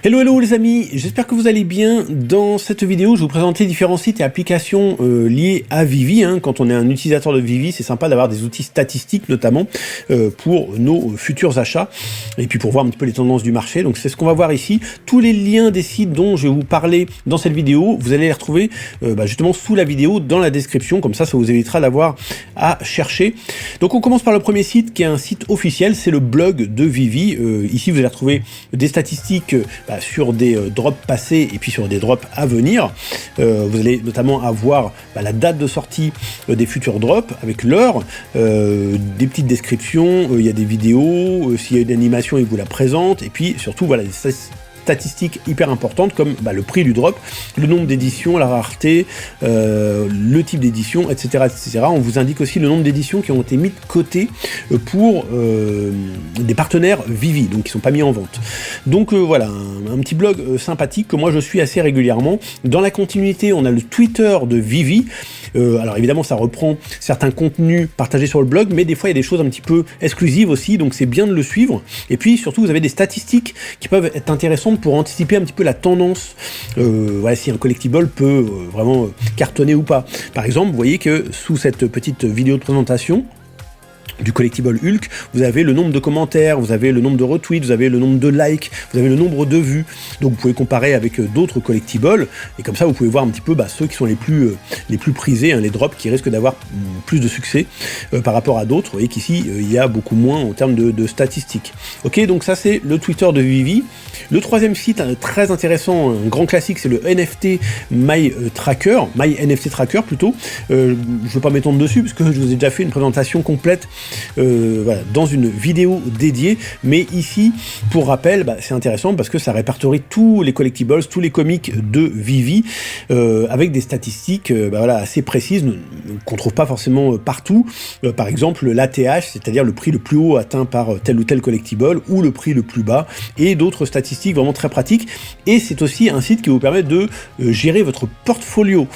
Hello hello les amis, j'espère que vous allez bien. Dans cette vidéo, je vais vous présenter différents sites et applications liés à Vivi. Quand on est un utilisateur de Vivi, c'est sympa d'avoir des outils statistiques notamment pour nos futurs achats et puis pour voir un petit peu les tendances du marché. Donc c'est ce qu'on va voir ici. Tous les liens des sites dont je vais vous parler dans cette vidéo, vous allez les retrouver justement sous la vidéo dans la description. Comme ça vous évitera d'avoir à chercher. Donc on commence par le premier site qui est un site officiel, c'est le blog de Vivi. Ici vous allez retrouver des statistiques sur des drops passés et puis sur des drops à venir. Vous allez notamment avoir la date de sortie des futurs drops avec l'heure, des petites descriptions, il y a des vidéos, s'il y a une animation il vous la présente, et puis surtout voilà des statistiques hyper importantes comme le prix du drop, le nombre d'éditions, la rareté, le type d'édition, etc., etc. On vous indique aussi le nombre d'éditions qui ont été mis de côté pour des partenaires Vivi, donc qui ne sont pas mis en vente. Donc voilà, un petit blog sympathique que moi je suis assez régulièrement. Dans la continuité, on a le Twitter de Vivi. Alors évidemment ça reprend certains contenus partagés sur le blog, mais des fois il y a des choses un petit peu exclusives aussi, donc c'est bien de le suivre. Et puis surtout vous avez des statistiques qui peuvent être intéressantes pour anticiper un petit peu la tendance, voilà, si un collectible peut vraiment cartonner ou pas. Par exemple, vous voyez que sous cette petite vidéo de présentation du collectible Hulk, vous avez le nombre de commentaires, vous avez le nombre de retweets, vous avez le nombre de likes, vous avez le nombre de vues. Donc vous pouvez comparer avec d'autres collectibles, et comme ça vous pouvez voir un petit peu ceux qui sont les plus prisés, les drops qui risquent d'avoir plus de succès par rapport à d'autres. Vous voyez qu'ici il y a beaucoup moins en termes de statistiques. Ok, donc ça c'est le Twitter de Vivi. Le troisième site très intéressant, un grand classique, c'est le NFT My NFT Tracker plutôt. Je ne vais pas m'étendre dessus parce que je vous ai déjà fait une présentation complète voilà, dans une vidéo dédiée, mais ici pour rappel c'est intéressant parce que ça répertorie tous les collectibles, tous les comics de Vivi avec des statistiques voilà, assez précises qu'on trouve pas forcément partout. Par exemple l'ATH, c'est-à-dire le prix le plus haut atteint par tel ou tel collectible, ou le prix le plus bas, et d'autres statistiques vraiment très pratiques. Et c'est aussi un site qui vous permet de gérer votre portfolio,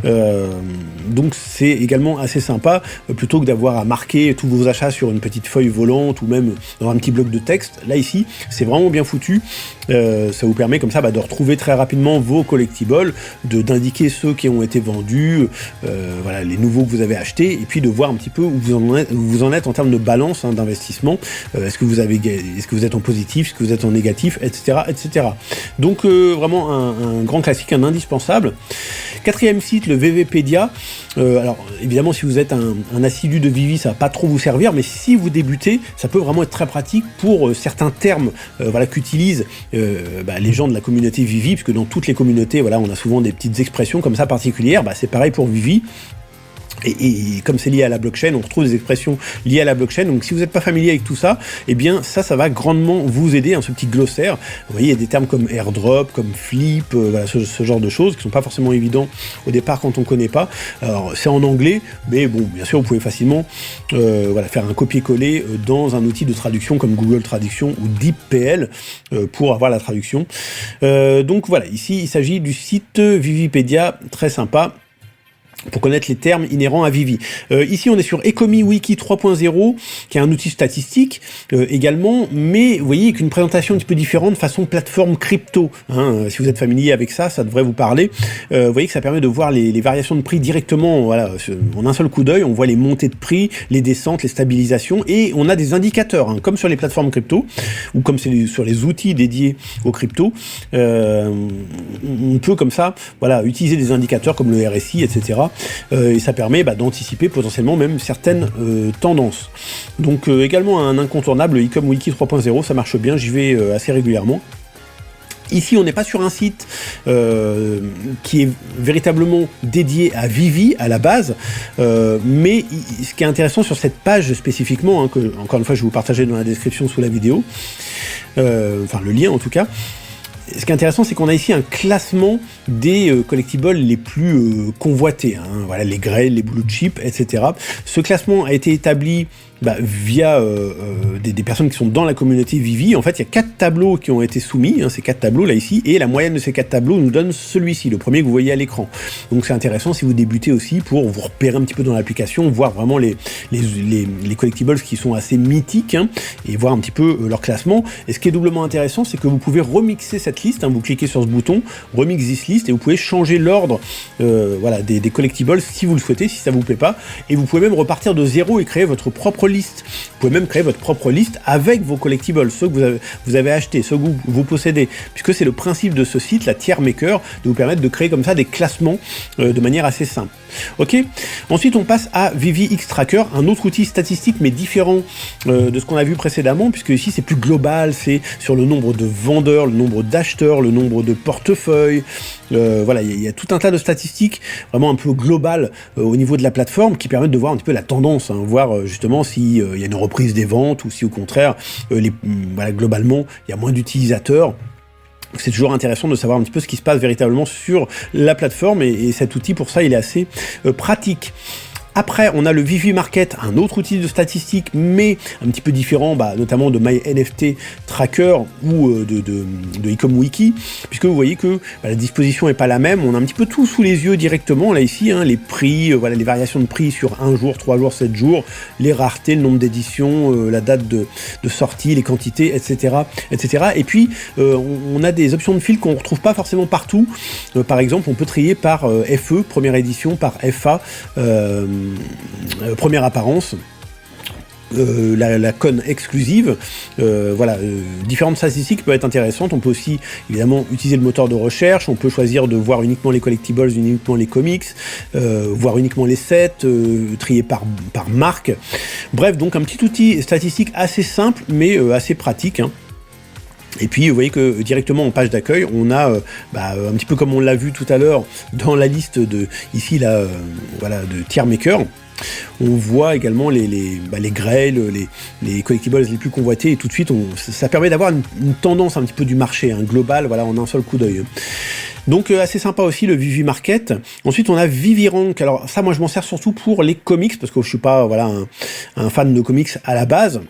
donc c'est également assez sympa, plutôt que d'avoir à marquer tous vos achats sur une petite feuille volante ou même dans un petit bloc de texte. Là ici c'est vraiment bien foutu, ça vous permet comme ça de retrouver très rapidement vos collectibles, d'indiquer ceux qui ont été vendus, voilà, les nouveaux que vous avez achetés, et puis de voir un petit peu où vous en êtes en termes de balance d'investissement. Est-ce que vous êtes en positif, est-ce que vous êtes en négatif, etc., etc. Donc vraiment un grand classique, un indispensable. Quatrième site, le VVpedia. Alors évidemment si vous êtes un assidu de Vivi, ça va pas trop vous servir, mais si vous débutez, ça peut vraiment être très pratique pour certains termes voilà, qu'utilisent les gens de la communauté Vivi, puisque dans toutes les communautés, voilà, on a souvent des petites expressions comme ça particulières. C'est pareil pour Vivi. Et comme c'est lié à la blockchain, on retrouve des expressions liées à la blockchain. Donc si vous n'êtes pas familier avec tout ça, eh bien ça va grandement vous aider, ce petit glossaire. Vous voyez, il y a des termes comme airdrop, comme flip, voilà, ce genre de choses qui sont pas forcément évidents au départ quand on connaît pas. Alors c'est en anglais, mais bon, bien sûr vous pouvez facilement voilà, faire un copier-coller dans un outil de traduction comme Google Traduction ou DeepPL pour avoir la traduction. Donc voilà, ici il s'agit du site Vivipedia, très sympa, pour connaître les termes inhérents à Vivi. Ici, on est sur EcomiWiki 3.0, qui est un outil statistique également, mais vous voyez qu'une présentation un petit peu différente, façon plateforme crypto. Si vous êtes familier avec ça, ça devrait vous parler. Vous voyez que ça permet de voir les variations de prix directement, voilà, en un seul coup d'œil. On voit les montées de prix, les descentes, les stabilisations, et on a des indicateurs, comme sur les plateformes crypto, ou comme sur les outils dédiés aux crypto. On peut comme ça, voilà, utiliser des indicateurs comme le RSI, etc. Et ça permet d'anticiper potentiellement même certaines tendances. Donc également un incontournable, EcomiWiki 3.0, ça marche bien, j'y vais assez régulièrement. Ici, on n'est pas sur un site qui est véritablement dédié à Vivi à la base, mais ce qui est intéressant sur cette page spécifiquement, que encore une fois je vais vous partager dans la description sous la vidéo, enfin le lien en tout cas. Ce qui est intéressant, c'est qu'on a ici un classement des collectibles les plus convoités, voilà, les grails, les blue chips, etc. Ce classement a été établi via des personnes qui sont dans la communauté Vivi. En fait, il y a 4 tableaux qui ont été soumis, hein, ces 4 tableaux là ici, et la moyenne de ces 4 tableaux nous donne celui-ci, le premier que vous voyez à l'écran. Donc c'est intéressant si vous débutez aussi pour vous repérer un petit peu dans l'application, voir vraiment les collectibles qui sont assez mythiques, hein, et voir un petit peu leur classement. Et ce qui est doublement intéressant, c'est que vous pouvez remixer cette liste, hein, vous cliquez sur ce bouton, remix this list, et vous pouvez changer l'ordre voilà, des collectibles si vous le souhaitez, si ça vous plaît pas, et vous pouvez même repartir de zéro et créer votre propre liste. Vous pouvez même créer votre propre liste avec vos collectibles, ceux que vous avez achetés, ceux que vous possédez, puisque c'est le principe de ce site, la Tier Maker, de vous permettre de créer comme ça des classements de manière assez simple. Ok. Ensuite, on passe à Vivi X Tracker, un autre outil statistique mais différent de ce qu'on a vu précédemment, puisque ici c'est plus global, c'est sur le nombre de vendeurs, le nombre d'acheteurs, le nombre de portefeuilles. Voilà, il y a tout un tas de statistiques vraiment un peu globales au niveau de la plateforme qui permettent de voir un petit peu la tendance, hein, voir justement s'il y a une reprise des ventes ou si au contraire, voilà, globalement, il y a moins d'utilisateurs. C'est toujours intéressant de savoir un petit peu ce qui se passe véritablement sur la plateforme, et cet outil, pour ça, il est assez pratique. Après, on a le Vivi Market, un autre outil de statistique, mais un petit peu différent, notamment de My NFT Tracker ou de Ecom-Wiki, puisque vous voyez que la disposition n'est pas la même. On a un petit peu tout sous les yeux directement, là ici, hein, les prix, voilà, les variations de prix sur 1 jour, 3 jours, 7 jours, les raretés, le nombre d'éditions, la date de sortie, les quantités, etc. etc. Et puis, on a des options de fil qu'on ne retrouve pas forcément partout. Par exemple, on peut trier par FE, première édition, par FA, première apparence, la con exclusive, voilà, différentes statistiques peuvent être intéressantes. On peut aussi évidemment utiliser le moteur de recherche, on peut choisir de voir uniquement les collectibles, uniquement les comics, voir uniquement les sets, trier par marque. Bref, donc un petit outil statistique assez simple mais assez pratique, hein. Et puis vous voyez que directement en page d'accueil, on a un petit peu comme on l'a vu tout à l'heure dans la liste de ici là, voilà, de Tier Maker. On voit également les grails, les collectibles les plus convoités, et tout de suite ça permet d'avoir une tendance un petit peu du marché, hein, global, voilà, en un seul coup d'œil. Donc assez sympa aussi le Vivi Market. Ensuite on a Vivi Rank. Alors ça, moi je m'en sers surtout pour les comics, parce que je suis pas, voilà, un fan de comics à la base,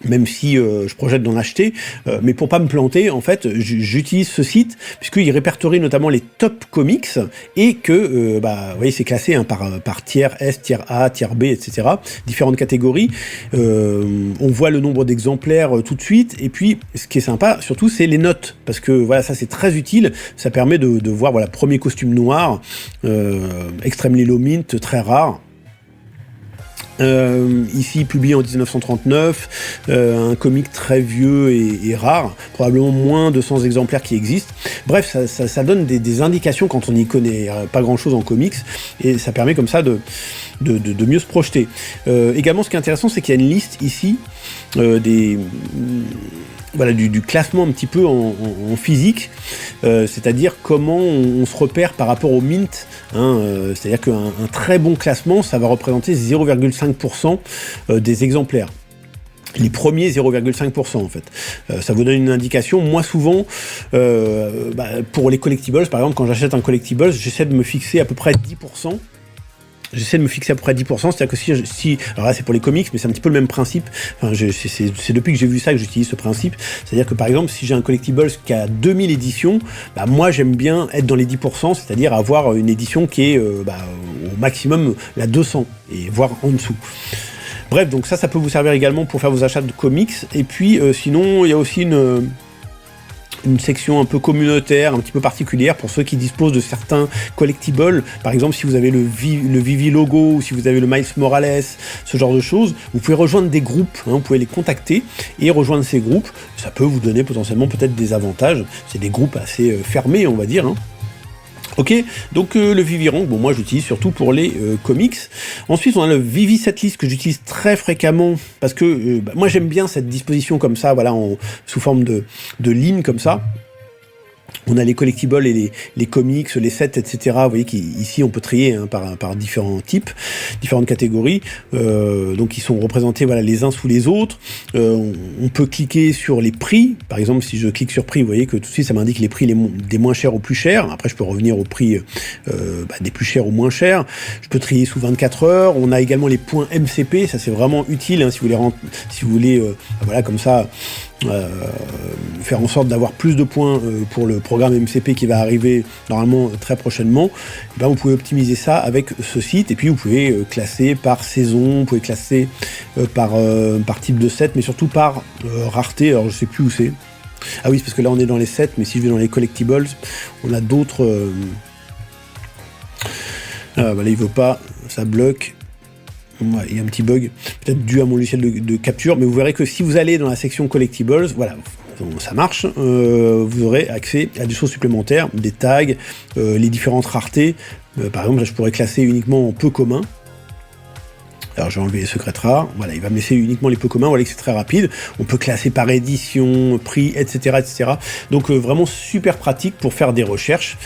même si je projette d'en acheter, mais pour pas me planter, en fait, j'utilise ce site, puisqu'il répertorie notamment les top comics, et que, vous voyez, c'est classé, hein, par tiers S, tiers A, tiers B, etc., différentes catégories. On voit le nombre d'exemplaires tout de suite, et puis, ce qui est sympa, surtout, c'est les notes, parce que, voilà, ça, c'est très utile, ça permet de voir, voilà, premier costume noir, Extremely Low Mint, très rare. Ici publié en 1939, un comic très vieux et rare, probablement moins de 100 exemplaires qui existent. Bref, ça donne des indications quand on n'y connaît pas grand chose en comics, et ça permet comme ça de mieux se projeter. Également, ce qui est intéressant, c'est qu'il y a une liste ici voilà, du classement un petit peu en physique, c'est-à-dire comment on se repère par rapport au mint, hein, c'est-à-dire qu'un très bon classement, ça va représenter 0,5% des exemplaires. Les premiers 0,5% en fait. Ça vous donne une indication. Moi souvent, pour les collectibles, par exemple, quand j'achète un collectible, j'essaie de me fixer à peu près 10%. J'essaie de me fixer à peu près 10%, c'est-à-dire que si alors là c'est pour les comics, mais c'est un petit peu le même principe, enfin, c'est depuis que j'ai vu ça que j'utilise ce principe, c'est-à-dire que par exemple, si j'ai un collectible qui a 2000 éditions, moi j'aime bien être dans les 10%, c'est-à-dire avoir une édition qui est au maximum la 200, et voire en dessous. Bref, donc ça peut vous servir également pour faire vos achats de comics, et puis sinon, il y a aussi une section un peu communautaire, un petit peu particulière pour ceux qui disposent de certains collectibles. Par exemple, si vous avez le Vivi logo, ou si vous avez le Miles Morales, ce genre de choses, vous pouvez rejoindre des groupes, hein, vous pouvez les contacter et rejoindre ces groupes. Ça peut vous donner potentiellement peut-être des avantages. C'est des groupes assez fermés, on va dire, hein. Ok, donc le Vivi Rank, bon, moi j'utilise surtout pour les comics. Ensuite, on a le Vivi Setlist que j'utilise très fréquemment parce que moi j'aime bien cette disposition comme ça, voilà, sous forme de ligne comme ça. On a les collectibles et les comics, les sets, etc. Vous voyez qu'ici on peut trier hein, par différents types, différentes catégories. Donc ils sont représentés voilà, les uns sous les autres. On peut cliquer sur les prix. Par exemple, si je clique sur prix, vous voyez que tout de suite ça m'indique les prix des moins chers aux plus chers. Après je peux revenir au prix des plus chers aux moins chers. Je peux trier sous 24 heures. On a également les points MCP. Ça c'est vraiment utile hein, si vous voulez voilà, comme ça faire en sorte d'avoir plus de points pour le programme MCP qui va arriver normalement très prochainement. Ben, vous pouvez optimiser ça avec ce site et puis vous pouvez classer par saison, vous pouvez classer par type de set, mais surtout par rareté. Alors je sais plus où c'est. Ah oui, c'est parce que là on est dans les sets, mais si je vais dans les collectibles, on a d'autres. Là il veut pas, ça bloque. Ouais, il y a un petit bug, peut-être dû à mon logiciel de capture, mais vous verrez que si vous allez dans la section collectibles, voilà, ça marche, vous aurez accès à des choses supplémentaires, des tags, les différentes raretés. Par exemple, là, je pourrais classer uniquement en peu commun. Alors je vais enlever les secrets rares, voilà, il va me laisser uniquement les peu communs, voilà que c'est très rapide. On peut classer par édition, prix, etc. etc. Donc vraiment super pratique pour faire des recherches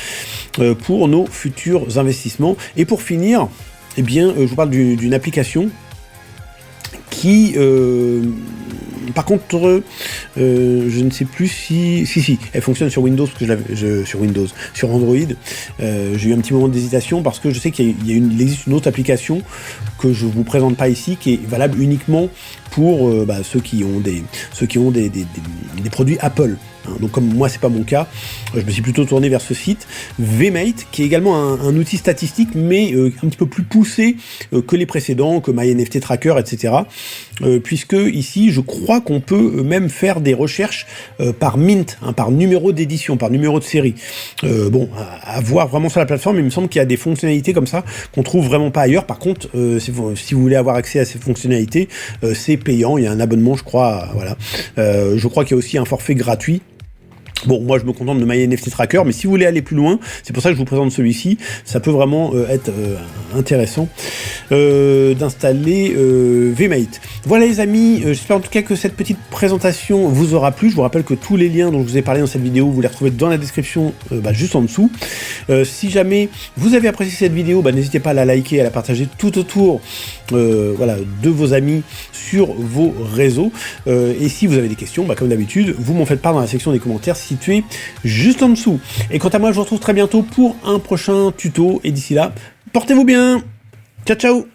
pour nos futurs investissements. Et pour finir, eh bien, je vous parle d'une application qui, par contre, je ne sais plus si, elle fonctionne sur Windows, parce que sur Android. J'ai eu un petit moment d'hésitation parce que je sais qu'il existe une autre application que je vous présente pas ici, qui est valable uniquement pour ceux qui ont des produits Apple. Donc comme moi c'est pas mon cas, je me suis plutôt tourné vers ce site VMate, qui est également un outil statistique, mais un petit peu plus poussé que les précédents, que MyNFT Tracker, etc. Puisque ici je crois qu'on peut même faire des recherches par mint, hein, par numéro d'édition, par numéro de série. Bon, à voir vraiment sur la plateforme, il me semble qu'il y a des fonctionnalités comme ça qu'on trouve vraiment pas ailleurs. Par contre, si vous voulez avoir accès à ces fonctionnalités, c'est payant, il y a un abonnement, je crois, voilà. Je crois qu'il y a aussi un forfait gratuit. Bon, moi je me contente de MyNFT Tracker, mais si vous voulez aller plus loin, c'est pour ça que je vous présente celui-ci, ça peut vraiment être intéressant d'installer VMate. Voilà les amis, j'espère en tout cas que cette petite présentation vous aura plu. Je vous rappelle que tous les liens dont je vous ai parlé dans cette vidéo, vous les retrouvez dans la description juste en dessous. Si jamais vous avez apprécié cette vidéo, n'hésitez pas à la liker, à la partager tout autour voilà, de vos amis sur vos réseaux. Et si vous avez des questions, comme d'habitude, vous m'en faites part dans la section des commentaires située juste en dessous. Et quant à moi, je vous retrouve très bientôt pour un prochain tuto. Et d'ici là, portez-vous bien. Ciao, ciao.